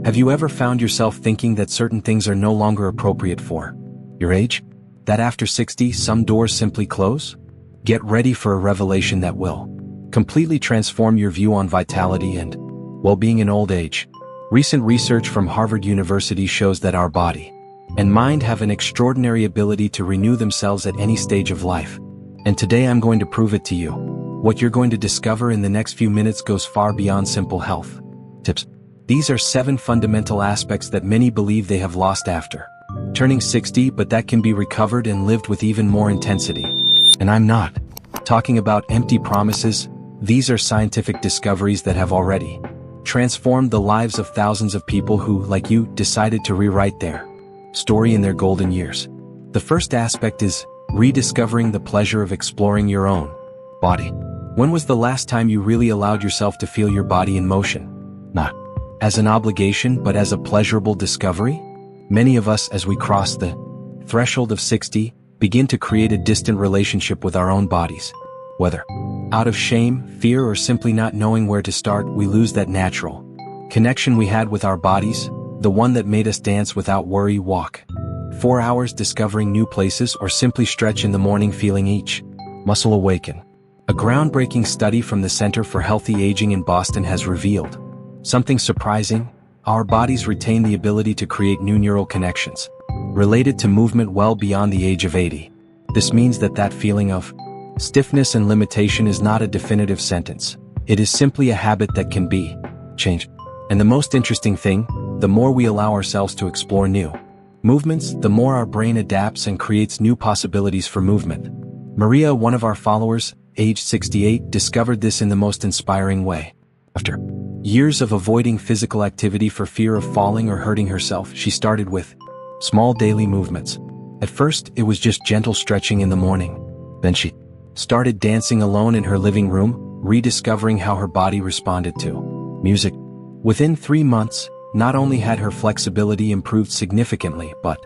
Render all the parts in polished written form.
Have you ever found yourself thinking that certain things are no longer appropriate for your age? That after 60, some doors simply close? Get ready for a revelation that will completely transform your view on vitality and well-being in old age. Recent research from Harvard University shows that our body and mind have an extraordinary ability to renew themselves at any stage of life. And today I'm going to prove it to you. What you're going to discover in the next few minutes goes far beyond simple health tips. These are 7 fundamental aspects that many believe they have lost after turning 60, but that can be recovered and lived with even more intensity. And I'm not talking about empty promises. These are scientific discoveries that have already transformed the lives of thousands of people who, like you, decided to rewrite their story in their golden years. The first aspect is rediscovering the pleasure of exploring your own body. When was the last time you really allowed yourself to feel your body in motion? Not as an obligation, but as a pleasurable discovery? Many of us, as we cross the threshold of 60, begin to create a distant relationship with our own bodies. Whether out of shame, fear, or simply not knowing where to start, we lose that natural connection we had with our bodies, the one that made us dance without worry, walk 4 hours discovering new places, or simply stretch in the morning feeling each muscle awaken. A groundbreaking study from the Center for Healthy Aging in Boston has revealed something surprising. Our bodies retain the ability to create new neural connections related to movement well beyond the age of 80. This means that feeling of stiffness and limitation is not a definitive sentence. It is simply a habit that can be changed. And the most interesting thing, the more we allow ourselves to explore new movements, the more our brain adapts and creates new possibilities for movement. Maria, one of our followers, aged 68, discovered this in the most inspiring way. After years of avoiding physical activity for fear of falling or hurting herself, she started with small daily movements. At first, it was just gentle stretching in the morning. Then she started dancing alone in her living room, rediscovering how her body responded to music. Within 3 months, not only had her flexibility improved significantly, but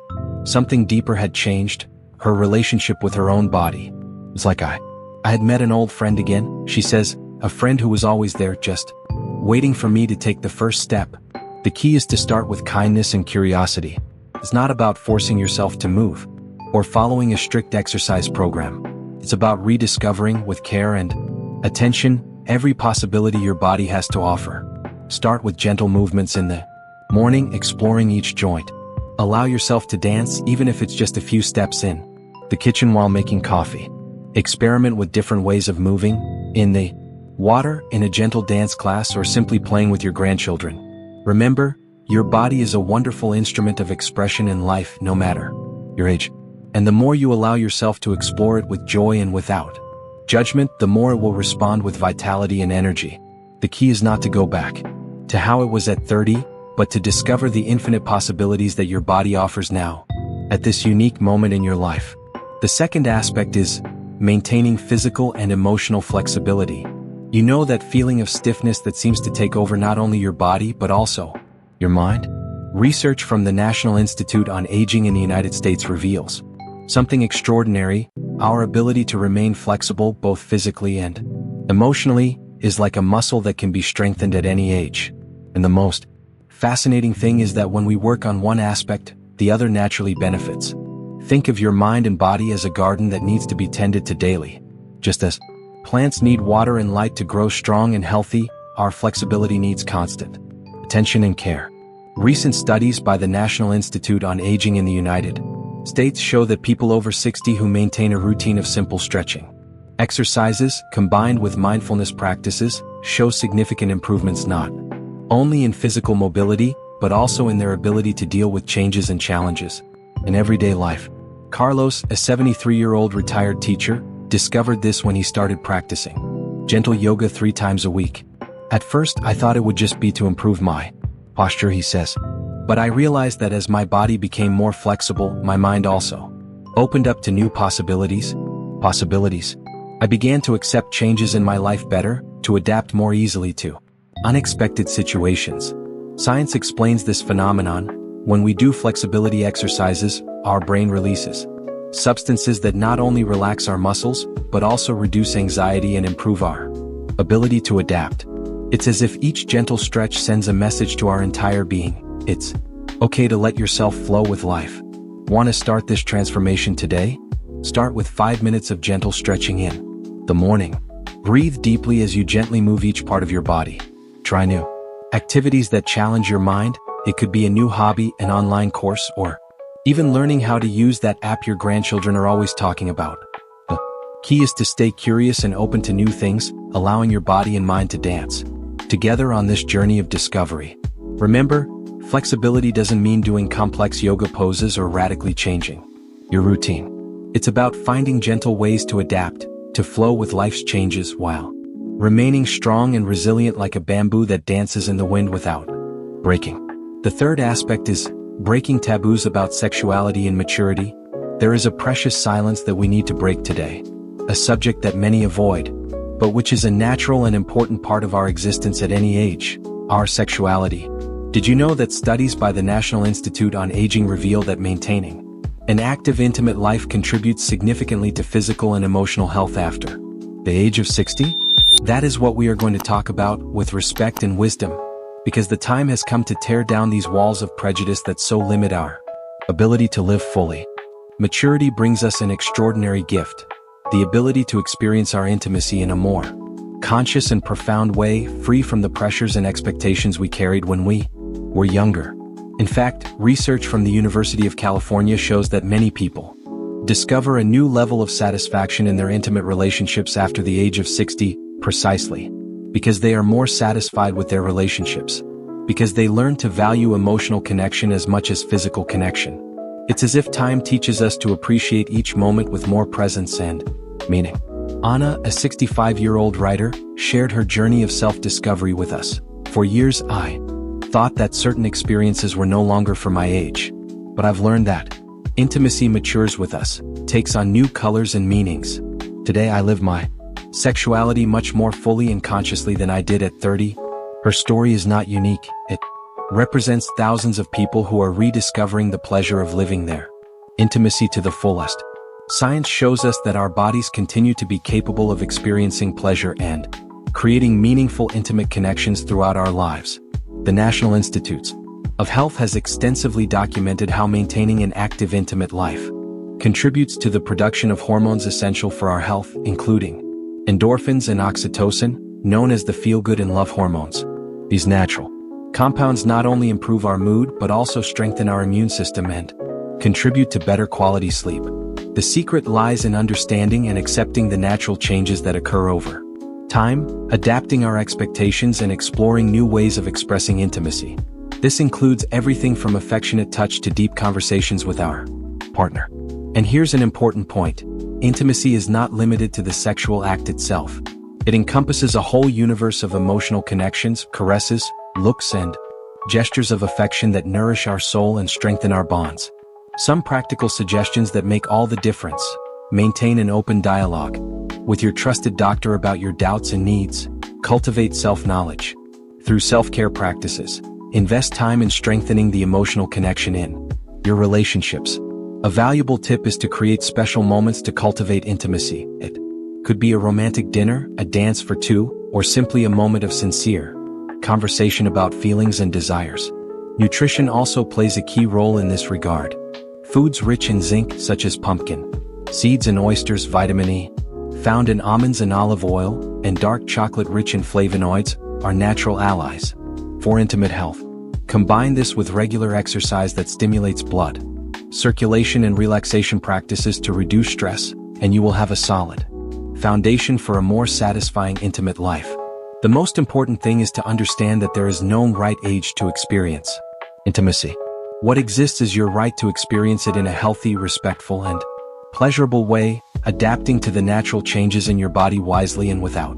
something deeper had changed. Her relationship with her own body. It was like I had met an old friend again, she says, a friend who was always there, just waiting for me to take the first step. The key is to start with kindness and curiosity. It's not about forcing yourself to move or following a strict exercise program. It's about rediscovering, with care and attention, every possibility your body has to offer. Start with gentle movements in the morning, exploring each joint. Allow yourself to dance, even if it's just a few steps in the kitchen while making coffee. Experiment with different ways of moving, in the water, in a gentle dance class, or simply playing with your grandchildren. Remember, your body is a wonderful instrument of expression in life, no matter your age. And the more you allow yourself to explore it with joy and without judgment, the more it will respond with vitality and energy. The key is not to go back to how it was at 30, but to discover the infinite possibilities that your body offers now, at this unique moment in your life. The second aspect is maintaining physical and emotional flexibility. You know that feeling of stiffness that seems to take over not only your body but also your mind? Research from the National Institute on Aging in the United States reveals something extraordinary. Our ability to remain flexible, both physically and emotionally, is like a muscle that can be strengthened at any age. And the most fascinating thing is that when we work on one aspect, the other naturally benefits. Think of your mind and body as a garden that needs to be tended to daily. Just as plants need water and light to grow strong and healthy, our flexibility needs constant attention and care. Recent studies by the National Institute on Aging in the United States show that people over 60 who maintain a routine of simple stretching exercises, combined with mindfulness practices, show significant improvements not only in physical mobility, but also in their ability to deal with changes and challenges in everyday life. Carlos, a 73-year-old retired teacher, discovered this when he started practicing gentle yoga 3 times a week. At first, I thought it would just be to improve my posture, he says. But I realized that as my body became more flexible, my mind also opened up to new possibilities. I began to accept changes in my life better, to adapt more easily to unexpected situations. Science explains this phenomenon. When we do flexibility exercises, our brain releases substances that not only relax our muscles, but also reduce anxiety and improve our ability to adapt. It's as if each gentle stretch sends a message to our entire being. It's okay to let yourself flow with life. Want to start this transformation today? Start with 5 minutes of gentle stretching in the morning. Breathe deeply as you gently move each part of your body. Try new activities that challenge your mind. It could be a new hobby, an online course, or even learning how to use that app your grandchildren are always talking about. The key is to stay curious and open to new things, allowing your body and mind to dance together on this journey of discovery. Remember, flexibility doesn't mean doing complex yoga poses or radically changing your routine. It's about finding gentle ways to adapt, to flow with life's changes while remaining strong and resilient like a bamboo that dances in the wind without breaking. The third aspect is breaking taboos about sexuality and maturity. There is a precious silence that we need to break today, a subject that many avoid, but which is a natural and important part of our existence at any age, our sexuality. Did you know that studies by the National Institute on Aging reveal that maintaining an active, intimate life contributes significantly to physical and emotional health after the age of 60? That is what we are going to talk about with respect and wisdom, because the time has come to tear down these walls of prejudice that so limit our ability to live fully. Maturity brings us an extraordinary gift, the ability to experience our intimacy in a more conscious and profound way, free from the pressures and expectations we carried when we were younger. In fact, research from the University of California shows that many people discover a new level of satisfaction in their intimate relationships after the age of 60, precisely because they are more satisfied with their relationships, because they learn to value emotional connection as much as physical connection. It's as if time teaches us to appreciate each moment with more presence and meaning. Anna, a 65-year-old writer, shared her journey of self-discovery with us. For years I thought that certain experiences were no longer for my age, but I've learned that intimacy matures with us, takes on new colors and meanings. Today I live my sexuality much more fully and consciously than I did at 30. Her story is not unique. It represents thousands of people who are rediscovering the pleasure of living their intimacy to the fullest. Science shows us that our bodies continue to be capable of experiencing pleasure and creating meaningful intimate connections throughout our lives. The National Institutes of Health has extensively documented how maintaining an active, intimate life contributes to the production of hormones essential for our health, including endorphins and oxytocin, known as the feel-good and love hormones. These natural compounds not only improve our mood but also strengthen our immune system and contribute to better quality sleep. The secret lies in understanding and accepting the natural changes that occur over time, adapting our expectations and exploring new ways of expressing intimacy. This includes everything from affectionate touch to deep conversations with our partner. And here's an important point. Intimacy is not limited to the sexual act itself. It encompasses a whole universe of emotional connections, caresses, looks, and gestures of affection that nourish our soul and strengthen our bonds. Some practical suggestions that make all the difference. Maintain an open dialogue with your trusted doctor about your doubts and needs. Cultivate self-knowledge through self-care practices. Invest time in strengthening the emotional connection in your relationships. A valuable tip is to create special moments to cultivate intimacy. It could be a romantic dinner, a dance for two, or simply a moment of sincere conversation about feelings and desires. Nutrition also plays a key role in this regard. Foods rich in zinc, such as pumpkin seeds and oysters, vitamin E, found in almonds and olive oil, and dark chocolate rich in flavonoids, are natural allies for intimate health. Combine this with regular exercise that stimulates blood circulation and relaxation practices to reduce stress, and you will have a solid foundation for a more satisfying intimate life. The most important thing is to understand that there is no right age to experience intimacy. What exists is your right to experience it in a healthy, respectful, and pleasurable way, adapting to the natural changes in your body wisely and without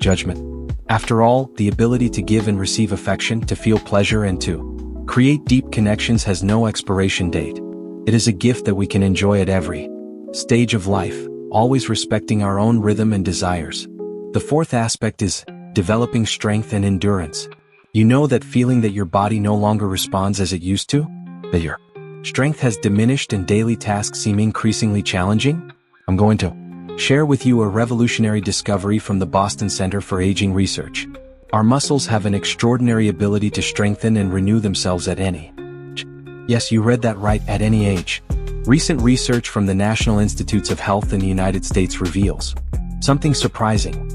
judgment. After all, the ability to give and receive affection, to feel pleasure, and to create deep connections has no expiration date. It is a gift that we can enjoy at every stage of life, always respecting our own rhythm and desires. The fourth aspect is developing strength and endurance. You know that feeling that your body no longer responds as it used to? That your strength has diminished and daily tasks seem increasingly challenging? I'm going to share with you a revolutionary discovery from the Boston Center for Aging Research. Our muscles have an extraordinary ability to strengthen and renew themselves at any age. Yes, you read that right, at any age. Recent research from the National Institutes of Health in the United States reveals something surprising.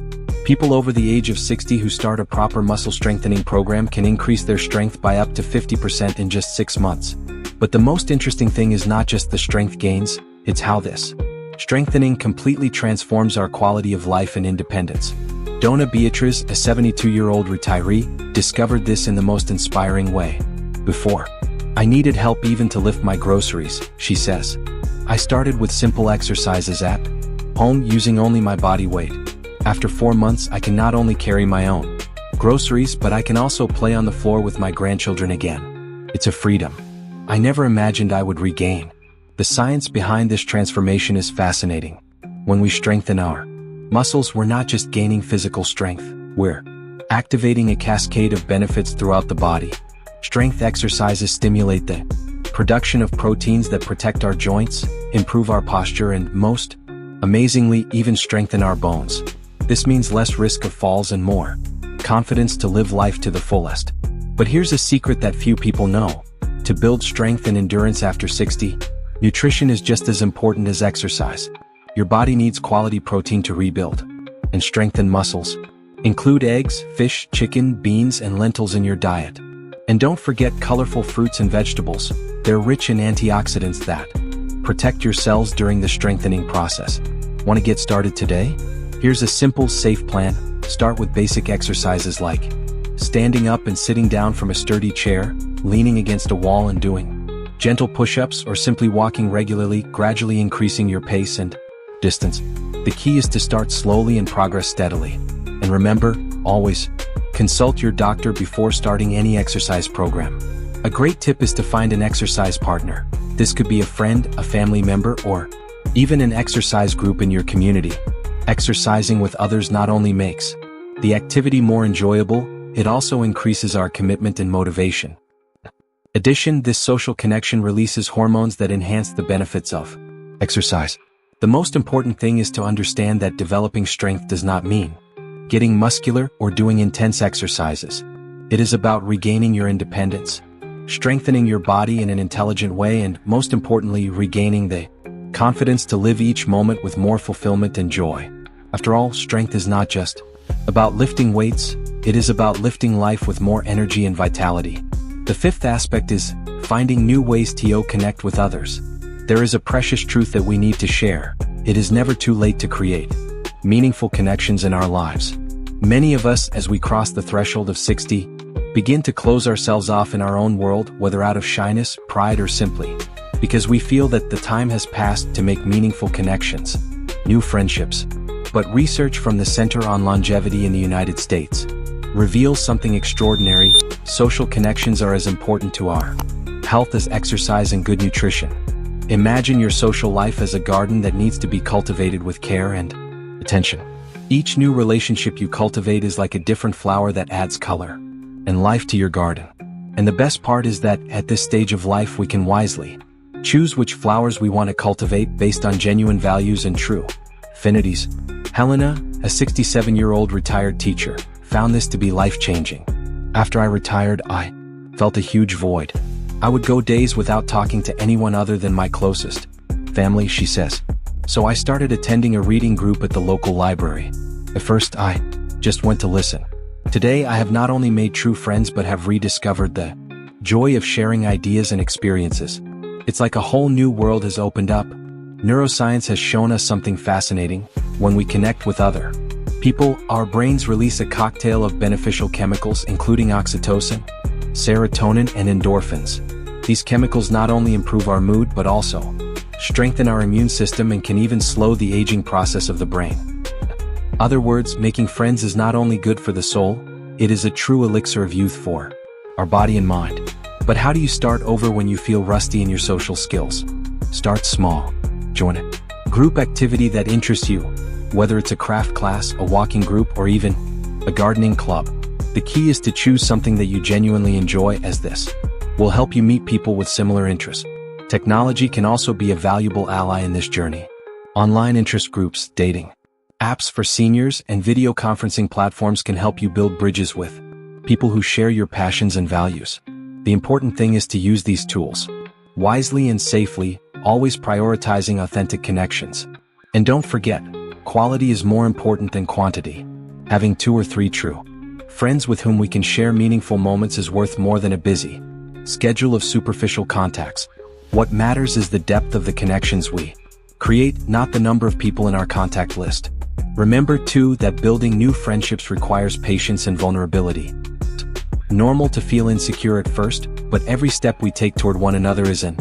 People over the age of 60 who start a proper muscle strengthening program can increase their strength by up to 50% in just 6 months. But the most interesting thing is not just the strength gains, it's how this strengthening completely transforms our quality of life and independence. Donna Beatriz, a 72-year-old retiree, discovered this in the most inspiring way. Before, I needed help even to lift my groceries, she says. I started with simple exercises at home using only my body weight. After 4 months, I can not only carry my own groceries, but I can also play on the floor with my grandchildren again. It's a freedom I never imagined I would regain. The science behind this transformation is fascinating. When we strengthen our muscles, we're not just gaining physical strength, we're activating a cascade of benefits throughout the body. Strength exercises stimulate the production of proteins that protect our joints, improve our posture, and most amazingly, even strengthen our bones. This means less risk of falls and more confidence to live life to the fullest. But here's a secret that few people know. To build strength and endurance after 60, nutrition is just as important as exercise. Your body needs quality protein to rebuild and strengthen muscles. Include eggs, fish, chicken, beans, and lentils in your diet. And don't forget colorful fruits and vegetables. They're rich in antioxidants that protect your cells during the strengthening process. Want to get started today? Here's a simple, safe plan. Start with basic exercises like standing up and sitting down from a sturdy chair, leaning against a wall and doing gentle push-ups, or simply walking regularly, gradually increasing your pace and distance. The key is to start slowly and progress steadily. And remember, always consult your doctor before starting any exercise program. A great tip is to find an exercise partner. This could be a friend, a family member, or even an exercise group in your community. Exercising with others not only makes the activity more enjoyable, it also increases our commitment and motivation. In addition, this social connection releases hormones that enhance the benefits of exercise. The most important thing is to understand that developing strength does not mean getting muscular or doing intense exercises. It is about regaining your independence, strengthening your body in an intelligent way, and most importantly, regaining the confidence to live each moment with more fulfillment and joy. After all, strength is not just about lifting weights, it is about lifting life with more energy and vitality. The fifth aspect is finding new ways to connect with others. There is a precious truth that we need to share. It is never too late to create meaningful connections in our lives. Many of us, as we cross the threshold of 60, begin to close ourselves off in our own world, whether out of shyness, pride, or simply because we feel that the time has passed to make meaningful connections, new friendships. But research from the Center on Longevity in the United States reveals something extraordinary. Social connections are as important to our health as exercise and good nutrition. Imagine your social life as a garden that needs to be cultivated with care and attention. Each new relationship you cultivate is like a different flower that adds color and life to your garden. And the best part is that at this stage of life we can wisely choose which flowers we want to cultivate based on genuine values and true affinities. Helena, a 67-year-old retired teacher, found this to be life-changing. After I retired, I felt a huge void. I would go days without talking to anyone other than my closest family, she says. So I started attending a reading group at the local library. At first, I just went to listen. Today, I have not only made true friends but have rediscovered the joy of sharing ideas and experiences. It's like a whole new world has opened up. Neuroscience has shown us something fascinating. When we connect with other people, our brains release a cocktail of beneficial chemicals including oxytocin, serotonin, and endorphins. These chemicals not only improve our mood but also strengthen our immune system and can even slow the aging process of the brain. In other words, making friends is not only good for the soul, it is a true elixir of youth for our body and mind. But how do you start over when you feel rusty in your social skills? Start small. Join a group activity that interests you, whether it's a craft class, a walking group, or even a gardening club. The key is to choose something that you genuinely enjoy, as this will help you meet people with similar interests. Technology can also be a valuable ally in this journey. Online interest groups, dating Apps for seniors and video conferencing platforms can help you build bridges with people who share your passions and values. The important thing is to use these tools wisely and safely, always prioritizing authentic connections. And don't forget, quality is more important than quantity. Having 2 or 3 true friends with whom we can share meaningful moments is worth more than a busy schedule of superficial contacts. What matters is the depth of the connections we create, not the number of people in our contact list. Remember too that building new friendships requires patience and vulnerability. Normal to feel insecure at first, but every step we take toward one another is an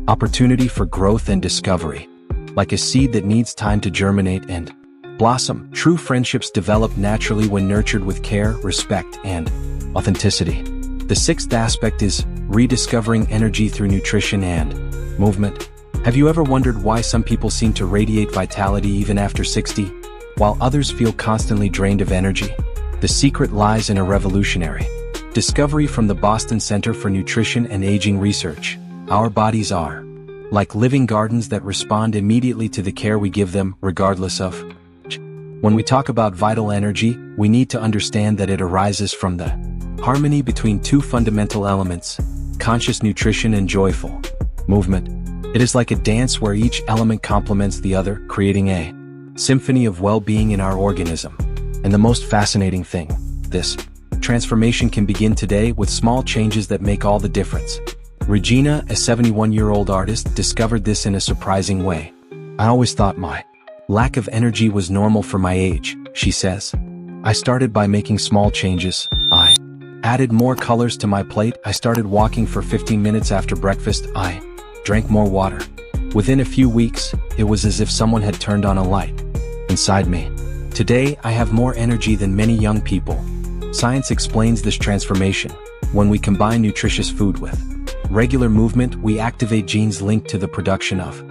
opportunity for growth and discovery. Like a seed that needs time to germinate and blossom, true friendships develop naturally when nurtured with care, respect, and authenticity. The 6th aspect is rediscovering energy through nutrition and movement. Have you ever wondered why some people seem to radiate vitality even after 60, while others feel constantly drained of energy? The secret lies in a revolutionary discovery from the Boston Center for Nutrition and Aging Research. Our bodies are like living gardens that respond immediately to the care we give them, regardless of age. When we talk about vital energy, we need to understand that it arises from the harmony between 2 fundamental elements: conscious nutrition and joyful movement. It is like a dance where each element complements the other, creating a symphony of well-being in our organism. And the most fascinating thing, this transformation can begin today with small changes that make all the difference. Regina, a 71-year-old artist, discovered this in a surprising way. I always thought my lack of energy was normal for my age, she says. I started by making small changes. I added more colors to my plate. I started walking for 15 minutes after breakfast. I drank more water. Within a few weeks, it was as if someone had turned on a light inside me. Today, I have more energy than many young people. Science explains this transformation. When we combine nutritious food with regular movement, we activate genes linked to the production of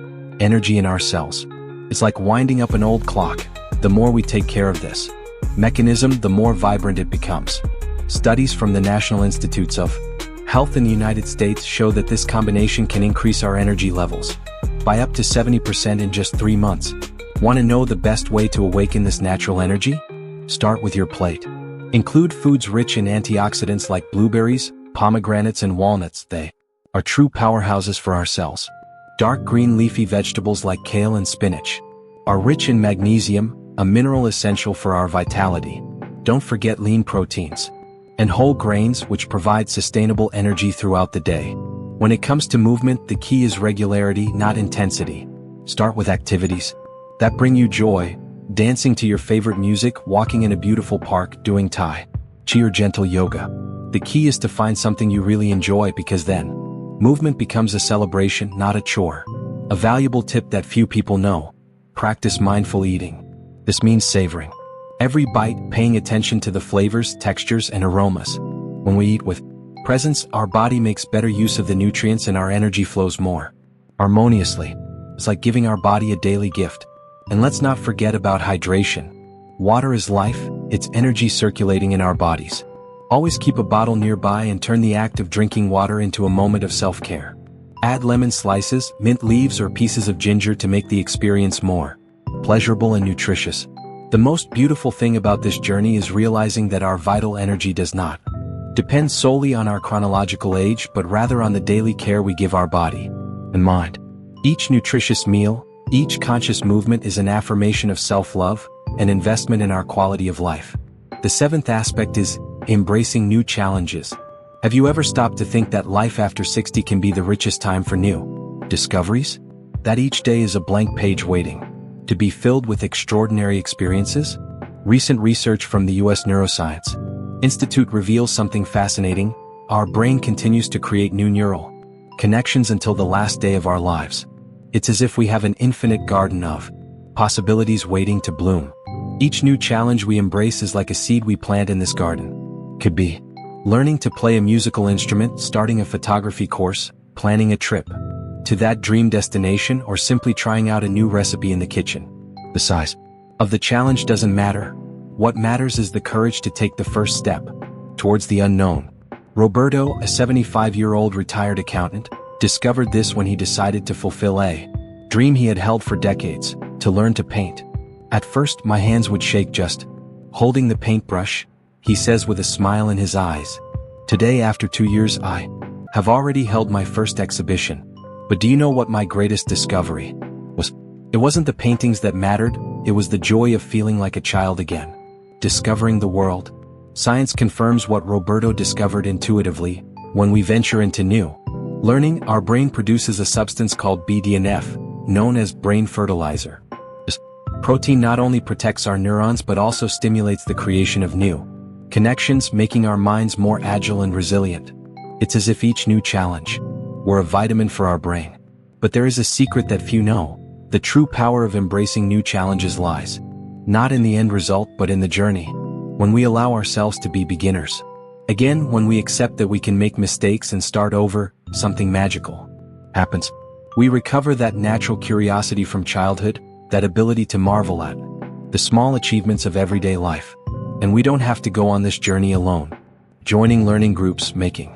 energy in our cells. It's like winding up an old clock. The more we take care of this mechanism, the more vibrant it becomes. Studies from the National Institutes of Health in the United States show that this combination can increase our energy levels by up to 70% in just 3 months. Want to know the best way to awaken this natural energy? Start with your plate. Include foods rich in antioxidants like blueberries, pomegranates, and walnuts. They are true powerhouses for our cells. Dark green leafy vegetables like kale and spinach are rich in magnesium, a mineral essential for our vitality. Don't forget lean proteins and whole grains, which provide sustainable energy throughout the day. When it comes to movement, the key is regularity, not intensity. Start with activities that bring you joy: dancing to your favorite music, walking in a beautiful park, doing Tai Chi or gentle yoga. The key is to find something you really enjoy, because then movement becomes a celebration, not a chore. A valuable tip that few people know: practice mindful eating. This means savoring every bite, paying attention to the flavors, textures, and aromas. When we eat with presence, our body makes better use of the nutrients and our energy flows more harmoniously. It's like giving our body a daily gift. And let's not forget about hydration. Water is life, it's energy circulating in our bodies. Always keep a bottle nearby and turn the act of drinking water into a moment of self-care. Add lemon slices, mint leaves, or pieces of ginger to make the experience more pleasurable and nutritious. The most beautiful thing about this journey is realizing that our vital energy does not depend solely on our chronological age, but rather on the daily care we give our body and mind. Each nutritious meal, each conscious movement is an affirmation of self-love, an investment in our quality of life. The 7th aspect is embracing new challenges. Have you ever stopped to think that life after 60 can be the richest time for new discoveries? That each day is a blank page waiting to be filled with extraordinary experiences? Recent research from the U.S. Neuroscience Institute reveals something fascinating. Our brain continues to create new neural connections until the last day of our lives. It's as if we have an infinite garden of possibilities waiting to bloom. Each new challenge we embrace is like a seed we plant in this garden. Could be learning to play a musical instrument, starting a photography course, planning a trip to that dream destination, or simply trying out a new recipe in the kitchen. The size of the challenge doesn't matter. What matters is the courage to take the first step towards the unknown. Roberto, a 75-year-old retired accountant, discovered this when he decided to fulfill a dream he had held for decades: to learn to paint. At first, my hands would shake just holding the paintbrush, he says with a smile in his eyes. Today, after 2 years, I have already held my first exhibition. But do you know what my greatest discovery was? It wasn't the paintings that mattered, it was the joy of feeling like a child again. Discovering the world. Science confirms what Roberto discovered intuitively. When we venture into new learning, our brain produces a substance called BDNF, known as brain fertilizer. This protein not only protects our neurons but also stimulates the creation of new connections, making our minds more agile and resilient. It's as if each new challenge were a vitamin for our brain. But there is a secret that few know. The true power of embracing new challenges lies not in the end result but in the journey. When we allow ourselves to be beginners again, when we accept that we can make mistakes and start over, something magical happens. We recover that natural curiosity from childhood, that ability to marvel at the small achievements of everyday life. And we don't have to go on this journey alone. Joining learning groups, making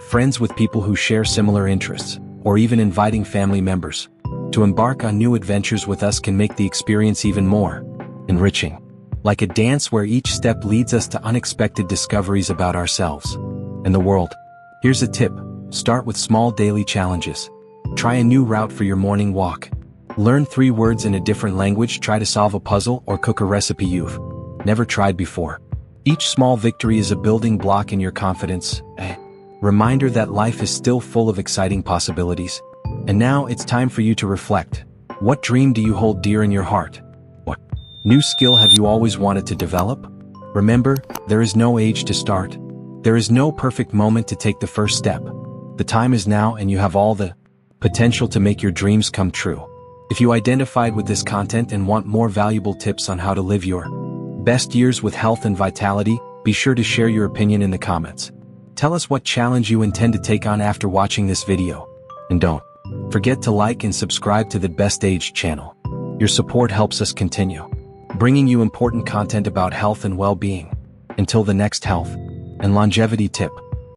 friends with people who share similar interests, or even inviting family members to embark on new adventures with us can make the experience even more enriching. Like a dance where each step leads us to unexpected discoveries about ourselves and the world. Here's a tip. Start with small daily challenges. Try a new route for your morning walk. Learn 3 words in a different language, try to solve a puzzle or cook a recipe you've never tried before. Each small victory is a building block in your confidence, a reminder that life is still full of exciting possibilities. And now it's time for you to reflect. What dream do you hold dear in your heart? What new skill have you always wanted to develop? Remember, there is no age to start. There is no perfect moment to take the first step. The time is now and you have all the potential to make your dreams come true. If you identified with this content and want more valuable tips on how to live your best years with health and vitality, be sure to share your opinion in the comments. Tell us what challenge you intend to take on after watching this video. And don't forget to like and subscribe to the Best Age channel. Your support helps us continue bringing you important content about health and well-being. Until the next health and longevity tip.